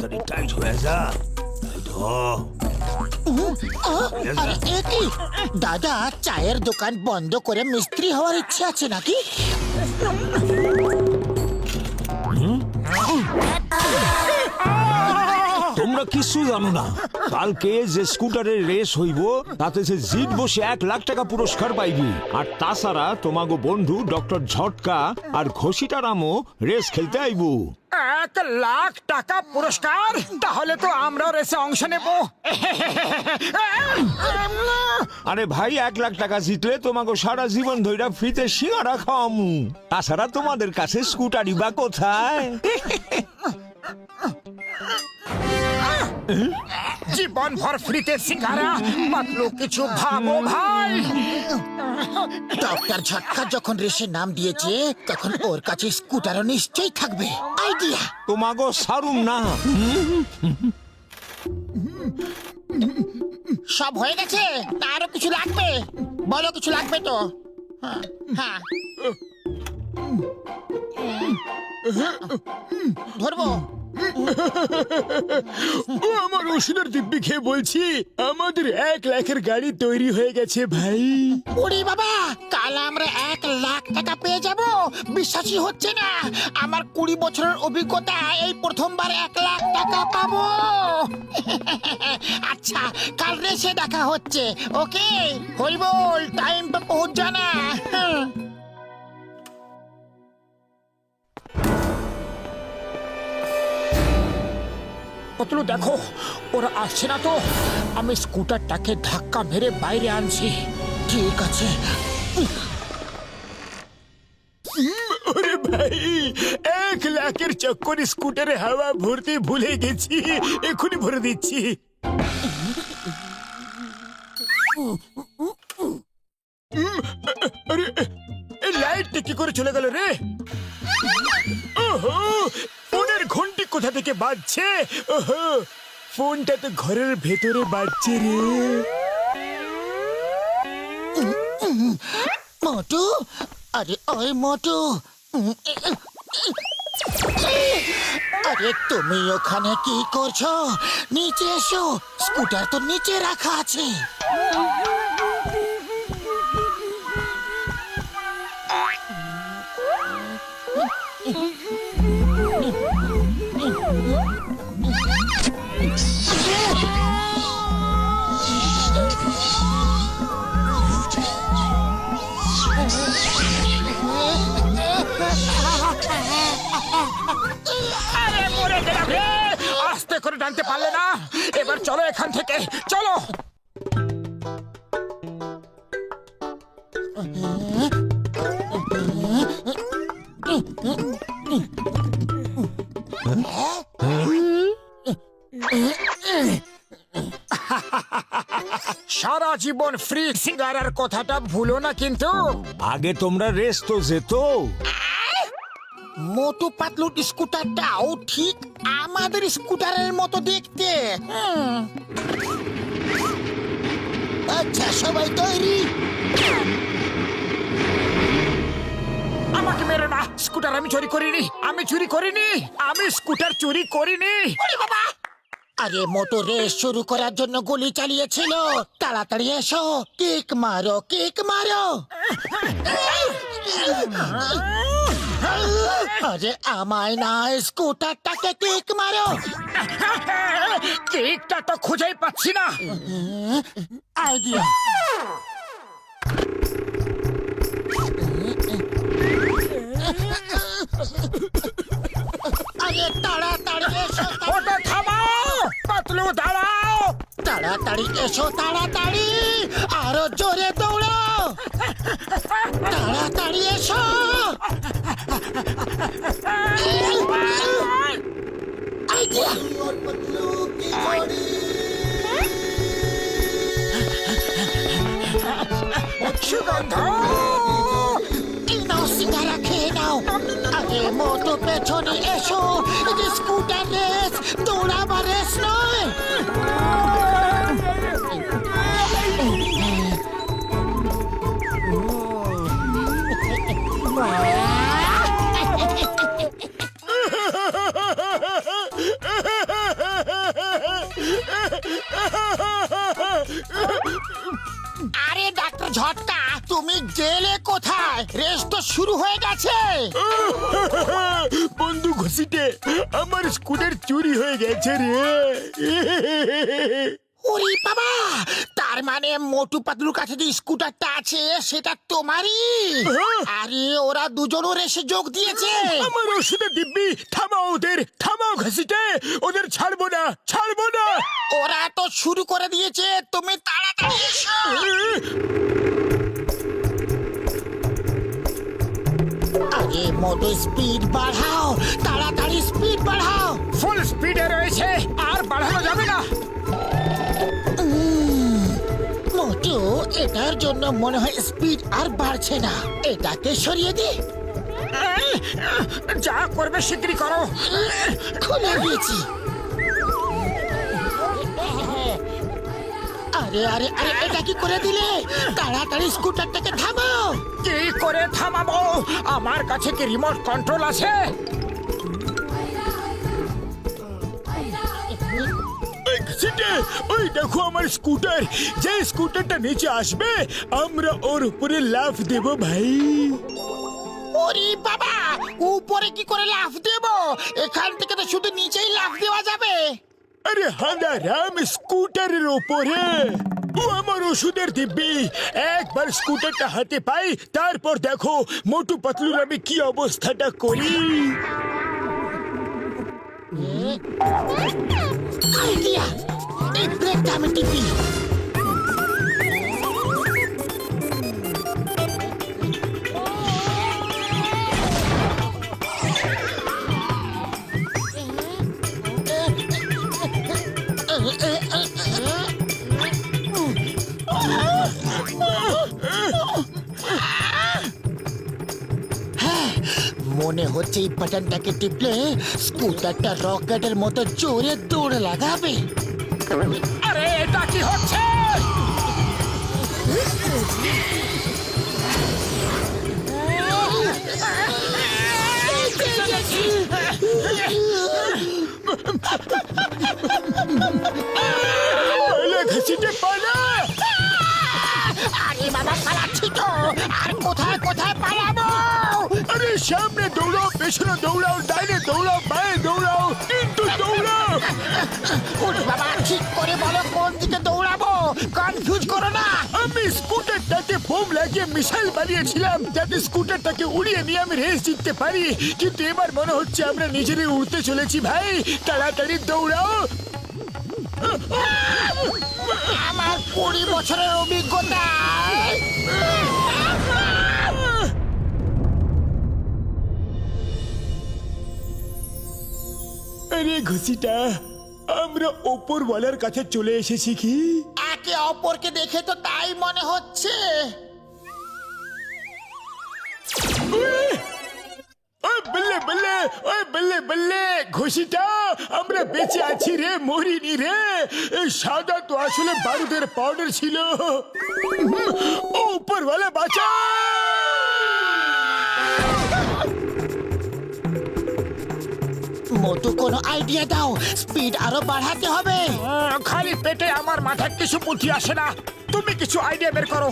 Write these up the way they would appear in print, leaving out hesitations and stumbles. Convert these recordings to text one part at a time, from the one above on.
তাড়াতাড়ি টাইট হয়ে যা। আরে এ কি দাদা, চায়ের দোকান বন্ধ করে মিস্ত্রি হওয়ার ইচ্ছে আছে নাকি? তোমরা কিছু জানো না, কালকে যে স্কুটারের রেস হইব তাতে যে জিতবো সে 1 লাখ টাকা পুরস্কার পাইবি। আর তাছাড়া তোমাগো বন্ধু ডক্টর ঝটকা আর ঘষিটারামও রেস খেলতে আইব। 1 লাখ টাকা পুরস্কার? তাহলে তো আমরাও রেসে অংশ নেব। আরে ভাই, 1 লাখ টাকা জিতলে তোমাকে সারা জীবন ধইরা ফ্রিতে সিঙ্গারা খাওয়ামু। তাছাড়া তোমাদের কাছে স্কুটারই বা কোথায়? জীবন ভর ফ্রিতে সিঙ্গারা, পাতলু কিছু ভাবো ভাই। ডক্টর ঝটকা যখন রেসে নাম দিয়েছে তখন ওর কাছে স্কুটারও নিশ্চয়ই থাকবে। আইডিয়া। তোমাগো সারুম না। সব হয়ে গেছে? না আরো কিছু লাগবে? বলো, কিছু লাগবে তো? হ্যাঁ, হ্যাঁ। ধরবো। ও আমার ওষুধের দিব্যি খেয়ে বলছি, আমাদের 1 লাখের গাড়ি তৈরি হয়ে গেছে ভাই। ওরে বাবা, কাল আমরা 1 লাখ টাকা পেয়ে যাব? বিশ্বাসই হচ্ছে না। আমার 20 বছরের অভিজ্ঞতা, এই প্রথমবার 1 লাখ টাকা পাবো। আচ্ছা, কাল রেসে দেখা হচ্ছে। ওকে হরিবল, টাইম पे पहुंच जाना। পাতলু দেখো, ওরা আসছে না তো? আমি স্কুটারটাকে ধাক্কা মেরে বাইরে আনছি। ঠিক আছে। আরে ভাই, 1 লাখের চক্কর স্কুটারে হাওয়া ভরতে ভুলে গেছি, এখনই ভরে দিচ্ছি। আরে লাইটটা কি করে চলে গেল রে? ওহো, ফোনের ঘন্টি কোথা থেকে বাজছে? ওহো, ফোনটা তো ঘরের ভেতরে বাজছে রে। মোটু, আরে ওই মোটু, আরে তুমি ওখানে কি করছো? নিচে এসো, স্কুটার তো নিচে রাখা আছে। আরে মরে গেলাম রে! আস্তে করে টানতে পারলে না? এবার চলো এখান থেকে, চলো। সারা জীবন ফ্রি সিঙ্গারার কথাটা ভুলো না কিন্তু। আগে তোমরা রেস তো যেত। মোটু পাতলুর স্কুটারটাও ঠিক আমাদের স্কুটারের মতো দেখতে। আচ্ছা, সবাই তৈরি? আমাকে মেরো না, স্কুটার আমি চুরি করিনি, আমি চুরি করিনি, আমি স্কুটার চুরি করিনি। বাবা, আরে মোটু রেস শুরু করার জন্য গুলি চালিয়েছিল। তাড়াতাড়ি এসো, কিক মারো, কিক মারো। আরে আমায় না, স্কুটারটাকে কিক মারো। কেকটা তো খুঁজেই পাচ্ছি না। আইডিয়া। আরে তাড়াতাড়ি এসো, ওটা থামাও, পাতলু দাঁড়াও। তাড়াতাড়ি এসো, তাড়াতাড়ি, আরো জোরে দৌড়াও, তাড়াতাড়ি এসো। আইডিয়া। সুগন্ধ, এই নাও, সিঙ্গারা খেয়ে নাও। আরে মোটু পেছনে এসো, এটা স্কুটার রেস, দৌড়াবার রেস নয়। আরে ডাক্তার ঝটকা, তুমি গেলে কোথায়? রেস তো শুরু হয়ে গেছে। বন্ধু ঘষিটে, আমার স্কুটার চুরি হয়ে গেছে রে। ওরে বাবা, তার মানে মোটু পাতলুর কাছে যে স্কুটারটা আছে সেটা তোমারই? আরে ওরা দুজনও রেসে যোগ দিয়েছে। আমার ওষুধের দিব্যি, থামাও ওদের, থামাও ঘষিটে, ওদের ছাড়বো না, ছাড়বো না। ওরা তো শুরু করে দিয়েছে, তুমি তাড়াতাড়ি এসো। আরে মোটু স্পিড বাড়াও, তাড়াতাড়ি স্পিড বাড়াও। ফুল স্পিডে রয়েছে, আর বাড়ানো যাবে না। মোটু, এটার জন্য মনে হয় স্পিড আর বাড়ছে না। এটাকে সরিয়ে দি। যা করবে শিগগিরই করো। খুলে দিয়েছি। আরে আরে আরে, এটা কি করে দিলে? তাড়াতাড়ি স্কুটারটাকে থামাও। কি করে থামাবো? আমার কাছে কি রিমোট কন্ট্রোল আছে? ওই দেখো আমার স্কুটার, যে স্কুটারটা নিচে আসবে আমরা ওর উপরে লাফ দেব ভাই। ওরে বাবা, উপরে কি করে লাফ দেব? এখান থেকে তো শুধু নিচেই লাফ দেওয়া যাবে। আরে হাঁদা রাম, স্কুটারের ওপরে। ও আমার ওষুধের দিব্যি, একবার স্কুটারটা হাতে পাই, তারপর দেখো মোটু পাতলুর আমি কি অবস্থাটা করি। আইডিয়া, এই ব্রেকটা আমি টিপি। মনে হচ্ছে এই বাটনটাকে টিপলে স্কুটারটা রকেটের মতো জোরে দৌড় লাগাবে। আরে এটা কি হচ্ছে? ঘষিটে পালা। আরে বাবা, পালাচ্ছি তো। আর কোথায় কোথায় পালাবো? আরে সামনে দৌড়াও, পেছনে দৌড়াও, ডাইনে দৌড়াও, বাঁয়ে দৌড়াও, কিন্তু দৌড়াও। ওরে বাবা, ঠিক করে বলো কোন দিকে দৌড়াবো, কনফিউজ করো না। আমি স্কুটারটাকে বোম লাগিয়ে মিসাইল বানিয়েছিলাম যাতে স্কুটারটাকে উড়িয়ে নিয়ে আমি রেস জিততে পারি, কিন্তু এবার মনে হচ্ছে আমরা নিজেরাই উড়তে চলেছি ভাই। তাড়াতাড়ি দৌড়াও। আমার 20 বছরের অভিজ্ঞতা। আরে ঘুষিটা, আমরা ওপরওয়ালার কাছে চলে এসেছি কি? একে অপরকে দেখে তো তাই মনে হচ্ছে। বল্লে বল্লে, ওই বল্লে বল্লে, ঘুষিটা আমরা বেঁচে আছি রে, মরিনি রে। এই সাদা তো আসলে বারুদের পাউডার ছিল। উপরওয়ালা বাঁচা। মোটু, কোনো আইডিয়া দাও, স্পিড আরো বাড়াতে হবে। খালি পেটে আমার মাথায় কিছু বুদ্ধি আসে না, তুমি কিছু আইডিয়া বের করো।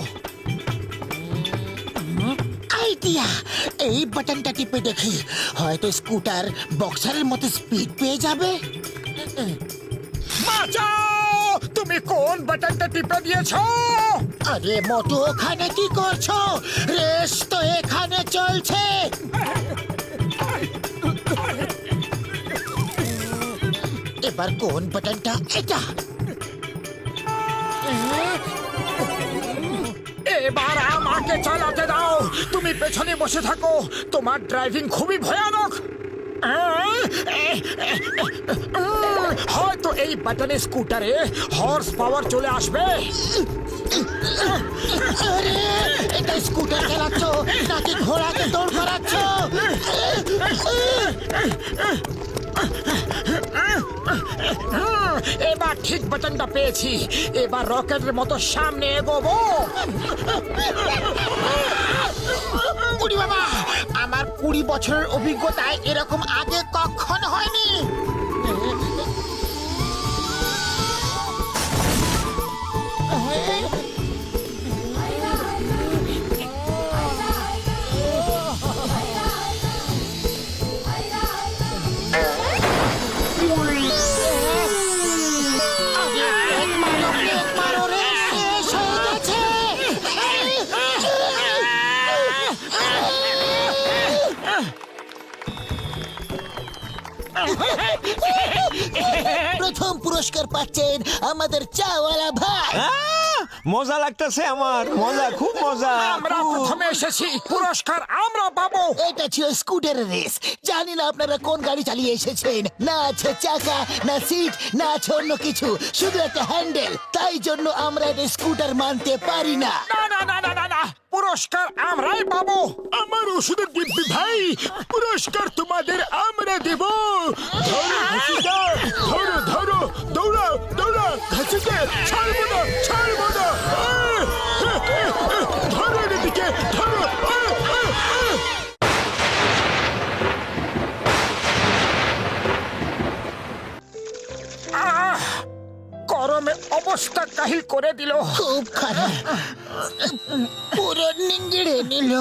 আইডিয়া, এই বাটনটা টিপে দেখি, হয়তো স্কুটার বক্সারের মতো স্পিড পেয়ে যাবে। বাঁচাও! তুমি কোন বাটনটা টিপে দিয়েছো? আরে মোটু, ওখানে কি করছো? রেস তো এখানে চলছে। এবার কোন বাটনটা? এটা। এবার আমাকে চালাতে দাও, তুমি পেছনে বসে থাকো, তোমার ড্রাইভিং খুবই ভয়ানক। হয়তো এই বাটনে স্কুটারে হর্স পাওয়ার চলে আসবে। আরে, এটা স্কুটার চালাচ্ছ নাকি ঘোড়াকে দৌড় করাচ্ছ? এবার ঠিক বাটনটা পেয়েছি, এবার রকেটের মতো সামনে এগোবো। উড়ি বাবা, আমার 20 বছরের অভিজ্ঞতায় এরকম আগে কখনো হয়নি। প্রথম পুরস্কার পাচ্ছেন আমাদের চাওয়ালা ভাই। মজা লাগতেছে আমার, মজা, খুব মজা। আমরা প্রথমে এসেছি, পুরস্কার আমরা পাবো। এটা ছিল স্কুটারের রেস। জানি না আপনারা কোন গাড়ি চালিয়ে এসেছেন। না আছে চাকা, না সিট, না আছে অন্য কিছু, শুধু একটা হ্যান্ডেল। তাই জন্য আমরা এটা স্কুটার মানতে পারি না। না না না না না না, পুরস্কার আমরাই পাবো। আমার ওষুধের দিব্যি ভাই, পুরস্কার তোমাদের আমরা দেব। ধরো ঘসিদা, ধরো ধরো, দৌড়াও দৌড়াও, ঘসিদা, ছাড়বো না ছাড়বো না। ধরো এদিকে ধরো। গরমে অবস্থা কাহিল করে দিল। খুব খারাপ, পুরো নিংড়ে নিল।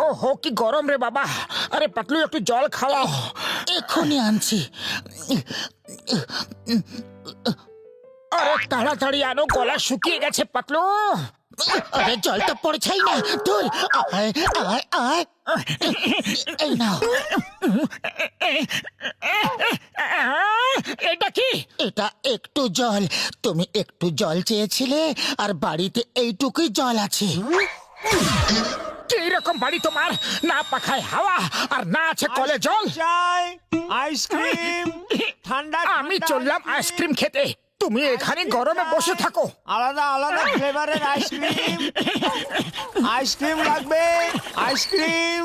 ওহো কি গরম রে বাবা। আরে পাতলু একটু জল খাওয়াও। এক্ষুনি আনছি। আরে তাড়াতাড়ি আনো, গলা শুকিয়ে গেছে পাতলু। আরে জলটা পড়ছেই না। ধুর, আয় আয় আয়, এই নাও। এটা কি? এটা একটু জল। তুমি একটু জল চেয়েছিলে, আর বাড়িতে এইটুকুই জল আছে। কি রকম বাড়ি তোমার? না পাখায় হাওয়া আর না আছে কলে জল। চাই, আইসক্রিম, ঠান্ডা। আমি চললাম আইসক্রিম খেতে, তুমি এখানে গরমে বসে থাকো। আলাদা আলাদা ফ্লেভারের আইসক্রিম। আইসক্রিম লাগবে, আইসক্রিম।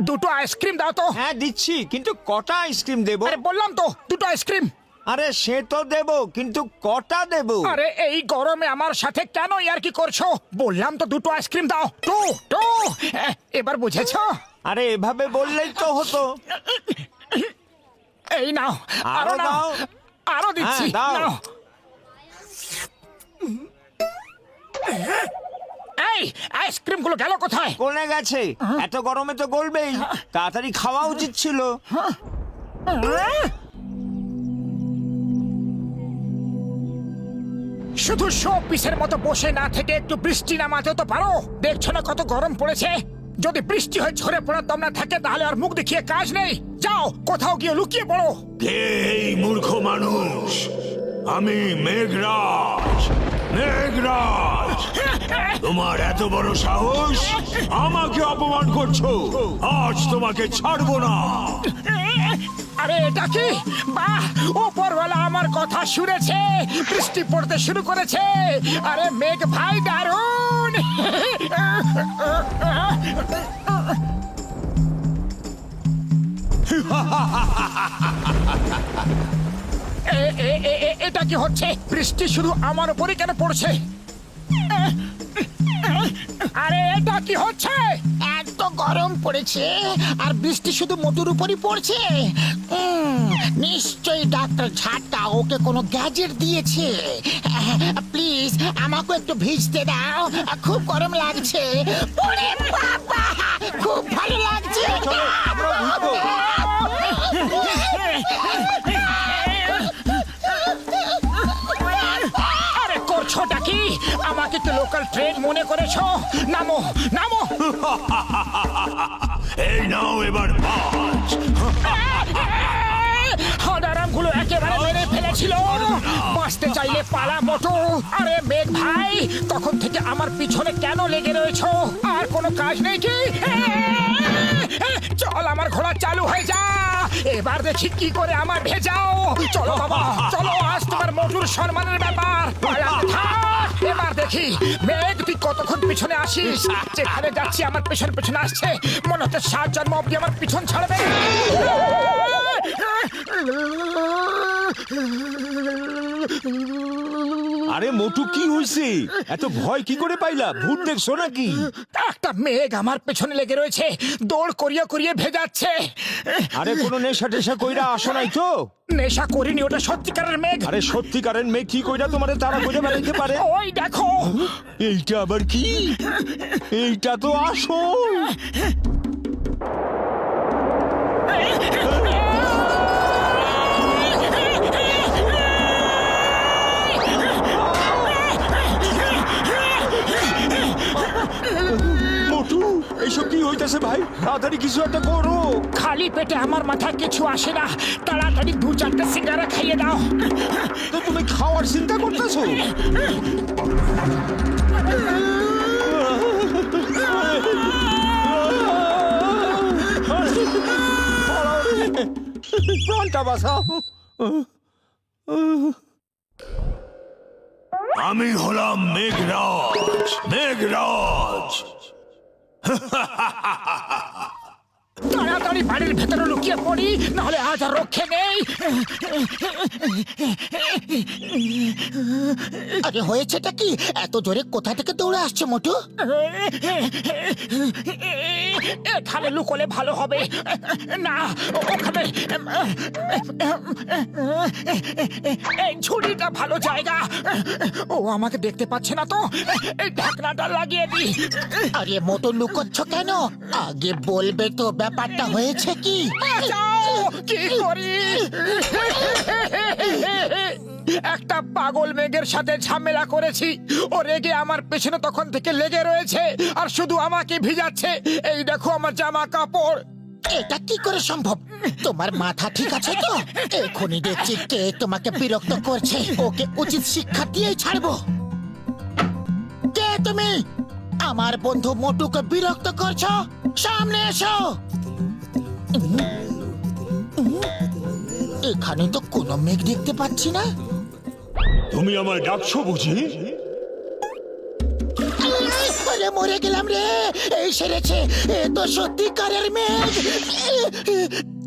দুটো আইসক্রিম দাও তো। হ্যাঁ দিচ্ছি, কিন্তু কটা আইসক্রিম দেবো? আরে বললাম তো দুটো আইসক্রিম। আরে সে তো দেবো, কিন্তু কটা দেবো? আরে এই গরমে আমার সাথে কেন ইয়ার্কি করছো? বললাম তো দুটো আইসক্রিম দাও। টু টু, এবার বুঝেছো? আরে এভাবে বললেই তো হতো। এই নাও, আরো আরো নাও, দাও। আরো দিচ্ছি। হ্যাঁ, দাও। নাও। এই আইসক্রিম গুলো গেল কোথায়? কোনে গেছে? এত গরমে তো গলবেই, তাড়াতাড়ি খাওয়া উচিত ছিল। শুধু শো পিসের মতো বসে না থেকে একটু বৃষ্টি নামাতে তো পারো। দেখছো না কত গরম পড়েছে? যদি বৃষ্টি হয়ে ঝরে পড়ার দম না থাকে তাহলে আর মুখ দেখিয়ে কাজ নেই। যাও কোথাও গিয়ে লুকিয়ে পড়ো। কে এই মূর্খ মানুষ? আমি মেঘরাজ, মেঘরাজ। তোমার এত বড় সাহস, আমাকে অপমান করছো? আজ তোমাকে ছাড়বো না। আরে এটা কি? বাহ, উপরওয়ালা আমার কথা শুনেছে, বৃষ্টি পড়তে শুরু করেছে। আরে মেঘ ভাই দারুণ। এটা কি হচ্ছে? বৃষ্টি শুধু আমার উপরই কেন পড়ছে? আরে এটা কি হচ্ছে? এত গরম পড়েছে আর বৃষ্টি শুধু মোটুর উপরই পড়ছে। নিশ্চয়ই ডাক্তার ঝাট্টা ওকে কোনো গ্যাজেট দিয়েছে। প্লিজ আমাকে একটু ভিজতে দাও, খুব গরম লাগছে। ওরে বাবা, খুব ভালো লাগছে। আরে করছোটা কি? আমাকে কি লোকাল ট্রেন মনে করেছো? নামো নামো। এই নাও এবার বাজ। হাদারামগুলো একেবারে মেরে ফেলেছিল। বাঁচতে চাইলে পালা মোটু। আরে মেঘ ভাই, তখন থেকে আমার পিছনে কেন লেগে রয়েছো? আর কোনো কাজ নেই কি? চল আমার ঘোড়া চালু হয়ে যা। এবার দেখি কি করে আমার ভেজাও। চলো বাবা চলো, আজ তোমার মোটুর সম্মানের ব্যাপার। পালাতে থাক। এবার দেখি মেঘ তুই কতক্ষণ পিছনে আসিস। যেখানে যাচ্ছি আমার পেছন পেছনে আসছে। মনে হচ্ছে 7 জন্ম অব্দি আমার পিছন ছাড়বে। আরে মোটু কি হইছে? এত ভয় কি করে পাইলা? ভূত দেখছো নাকি? একটা মেঘ আমার পেছনে লেগে রয়েছে, দৌড় করিয়ে করিয়ে ভেজাচ্ছে। আরে কোনো নেশা টেশা কইরা আসো নাই তো? নেশা করিনি, ওটা সত্যিকারের মেঘ। আরে সত্যিকারের মেয়ে কি কইরা তোমারে তারা কইরা বেড়াইতে পারে? ওই দেখো। এইটা আবার কি? এইটা তো আসল। মোটু, এইসব কি হইতা করতেছে ভাই, তাড়াতাড়ি কিছু একটা করো। খালি পেটে আমার মাথায় কিছু আসে না, তাড়াতাড়ি 2-4টে সিঙ্গারা খাইয়ে দাও। তো তুমি খাওয়ার চিন্তা করতেছো? প্রাণটা বাঁচাও। আমি হলাম মেঘরাজ, মেঘরাজ। তাড়াতাড়ি বাড়ির ভেতরে লুকিয়ে পড়ি, নাহলে আজ আর রক্ষে নেই। আরে হয়েছেটা কি? এত জোরে কোথা থেকে দৌড়ে আসছে মোটু? এখানে লুকোলে ভালো হবে না, ওখানে এই ঝুড়িটা ভালো জায়গা। ও আমাকে দেখতে পাচ্ছে না তো, এই ঢাকনাটা লাগিয়ে দি। আরে মোটু লুকোচ্ছ কেন? আগে বলবে তো ব্যাপারটা হয়েছে কি? কি করি? একটা পাগল মেঘের সাথে ঝামেলা করেছি, ও রেগে আমার পেছনে তখন থেকে লেগে রয়েছে আর শুধু আমাকে ভিজাচ্ছে। এই দেখো আমার জামা কাপড়। এটা কি করে সম্ভব? তোমার মাথা ঠিক আছে তো? এখনই দেখছি কে তোমাকে বিরক্ত করছে, ওকে উচিত শিক্ষা দিয়েই ছাড়বো। কে তুমি? আমার বন্ধু মোটুকে বিরক্ত করছো? সামনে এসো। এখানে তো কোনো মেঘ দেখতে পাচ্ছি না। তুমি আমায় ডাকছো বুঝি? আরে মরে গেলাম রে, এই সেরেছে, এ তো সত্যিকারের মেঘ।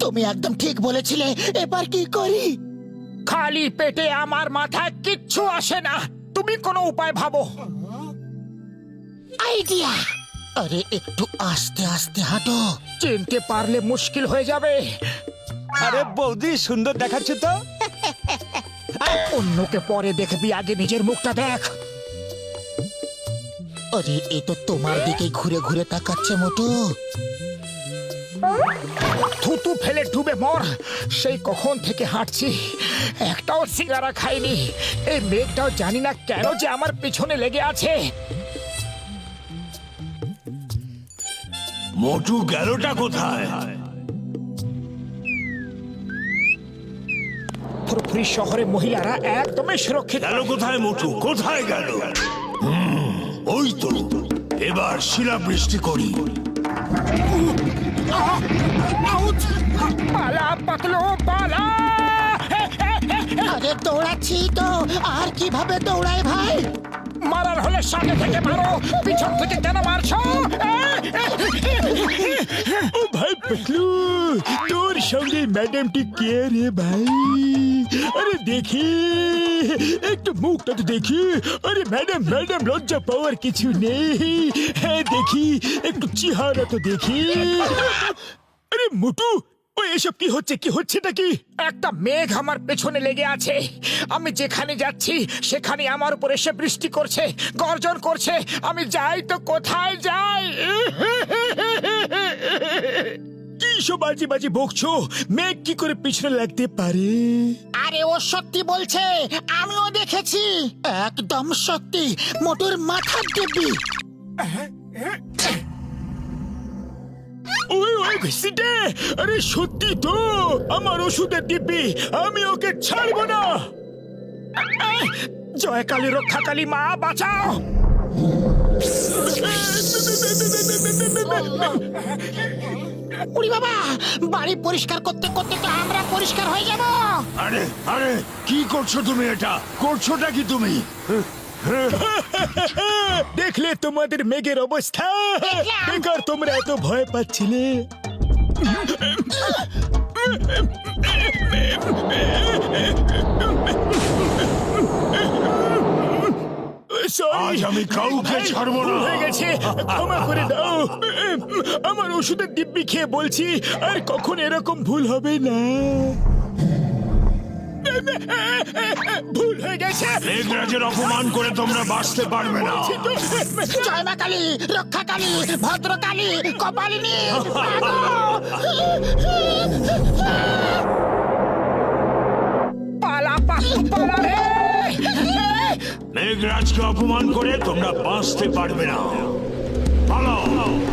তুমি একদম ঠিক বলেছিলে, এবার কি করি? খালি পেটে আমার মাথায় কিচ্ছু আসে না, তুমি কোনো উপায় ভাবো। আইডিয়া! আরে একটু আস্তে আস্তে হাঁটো, চিনতে পারলে মুশকিল হয়ে যাবে। আরে বৌদি, সুন্দর দেখাচ্ছে তো। অন্যকে পরে দেখবি, আগে নিজের মুখটা দেখ। আরে এ তো তোমার দিকে ঘুরে ঘুরে তাকাচ্ছে মোটু। থুতু ফেলে ডুবে মর। সেই কখন থেকে হাঁটছি, একটাও সিঙ্গারা খাইনি। এই মেঘটাও জানি না কেন যে আমার পিছনে লেগে আছে। মোটু গেলটা কোথায়? ফুরফুরি শহরে মহিলারা একদমই সুরক্ষিত। গেল কোথায় মোটু? কোথায় গেল? ওই তো, এবার শিলাবৃষ্টি করি। পালা পাতলো পালা। আরে দৌড়াচ্ছি তো, আর কিভাবে দৌড়ায় ভাই? মারার হলে সামনে থেকে মারো, পিছন থেকে কেন মারছো? ও ভাই পতলু, তোর সঙ্গে ম্যাডামটি কে রে ভাই? আরে দেখি, একটু মুখটা তো দেখি। আরে ম্যাডাম, ম্যাডাম লজ্জা পাওয়ার কিছু নেই। হ্যাঁ দেখি, একটু চেহারা তো দেখি। আরে মোটু, ওই এসব কি হচ্ছে? কি হচ্ছেটা কি? একটা মেঘ আমার পেছনে লেগে আছে। আমি যেখানে যাচ্ছি সেখানে আমার উপর এসে বৃষ্টি করছে, গর্জন করছে। আমি যাই তো কোথায় যাই? কি সব বাজি বাজি বকছো? মেঘ কি করে পিছনে লাগতে পারে? আরে ও সত্যি বলছে, আমিও দেখেছি। একদম সত্যি, মোটর মাথার দিব্যি। ওই ওই ঘুষিটে, আরে সত্যি তো আমার ওষুধের দিব্যি। আমি ওকে ছাড়বো না। জয় কালী, রক্ষা কালী, মা বাঁচাও। উড়ি বাবা, বাড়ি পরিষ্কার করতে করতে তো আমরা পরিষ্কার হয়ে যাব। আরে আরে, কি করছো তুমি? এটা করছোটা কি তুমি? দেখলে তোমাদের মেঘের অবস্থা? বেকার তোমরা এত ভয় পাচ্ছিলে। আজ আমি কাউকে ছাড়বো না। হয়ে গেছে, ক্ষমা করে দাও। আমার ওষুধের দিব্যি খেয়ে বলছি, আর কখন এরকম ভুল হবে না। ভুল হয়ে গেছে। মেঘরাজের অপমান করে তোমরা বাঁচতে পারবে না। জয় মা কালী, রক্ষা কালী, ভদ্র কালী, কপালিনী। পালা পালা পালা রে। মেঘরাজকে অপমান করে তোমরা বাঁচতে পারবে না। পালাও,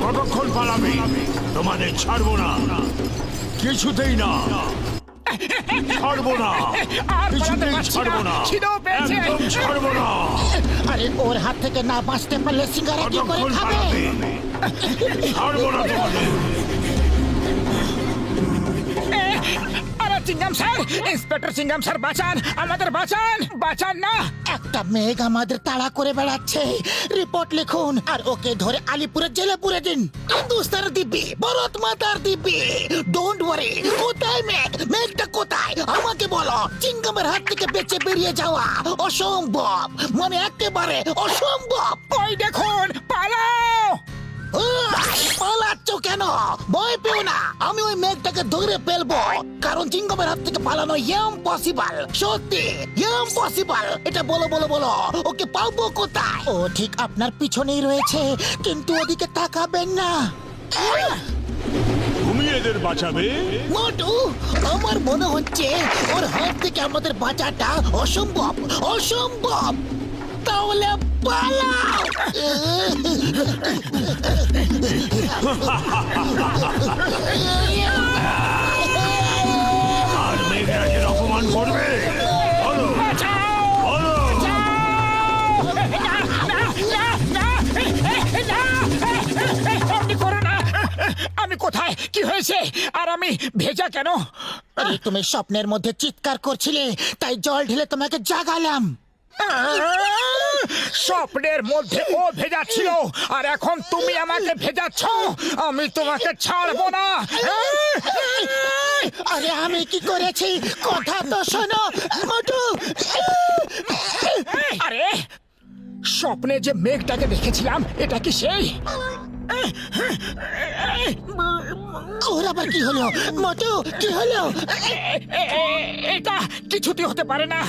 কতক্ষণ পালাবে? তোমাদের ছাড়বো না, কিছুতেই না, ছাড়বো না, আর পালাতে কিছুতেই পারছি ছাড়বো না, না, খিদেও পেয়েছে। একদম ছাড়বো না। আরে ওর হাত থেকে না বাঁচতে পারলে সিঙ্গারা কি করে কতক্ষণ খাবে? পালাবে? ছাড়বো না তোমাদের। আরে চিঙ্গাম স্যার, ইন্সপেক্টর চিঙ্গাম স্যার, বাঁচান, আমাদের বাঁচান, বাঁচান না। একটা মেঘ আমাদের তাড়া করে বেড়াচ্ছে। রিপোর্ট লিখুন আর ওকে ধরে আলিপুরের জেলে পুরে দিন। হিন্দুস্তানের দিব্যি, ভারত মাতার দিব্যি। Don't worry. কোথায় মেঘ? মেঘটা কোথায়? আমাকে বলো। চিঙ্গামের হাত থেকে বেঁচে বেরিয়ে যাওয়া অসম্ভব, মানে একেবারে অসম্ভব। ওই দেখুন, পালাও। পালাচ্ছ কেন? ভয় পেও না, আমি ওই মেঘটাকে ধরে ফেলবো। কারণ চিঙ্গমের হাত থেকে পালানো ইম্পসিবল, সত্যি ইম্পসিবল। এটা বলো বলো বলো, ওকে পাবো কোথায়? ও ঠিক আপনার পিছনেই রয়েছে, কিন্তু ওদিকে তাকাবেন না। তুমি এদের বাঁচাবে? মোটু, আমার মনে হচ্ছে ওর হাত থেকে আমাদের বাঁচাটা অসম্ভব, অসম্ভব। তাহলে পালাও। আর মেঘরাজের অপমান করবে? বলো, বলো। আপনি করো না। আমি কোথায়? কি হয়েছে? আর আমি ভেজা কেন? আরে তুমি স্বপ্নের মধ্যে চিৎকার করছিলে, তাই জল ঢেলে তোমাকে জাগালাম। স্বপ্নের মধ্যে ও ভেজাচ্ছিল, আর এখন তুমি আমাকে ভেজাচ্ছ। আমি তোমাকে ছাড়বো না। আরে আমি কি করেছি? কথা তো শোনো মোটু। আরে স্বপ্নে যে মেঘটাকে দেখেছিলাম, এটা কি সেই? ওর আবার কি হলো? মোটু কি হলো? এটা কিছুতে হতে পারে না।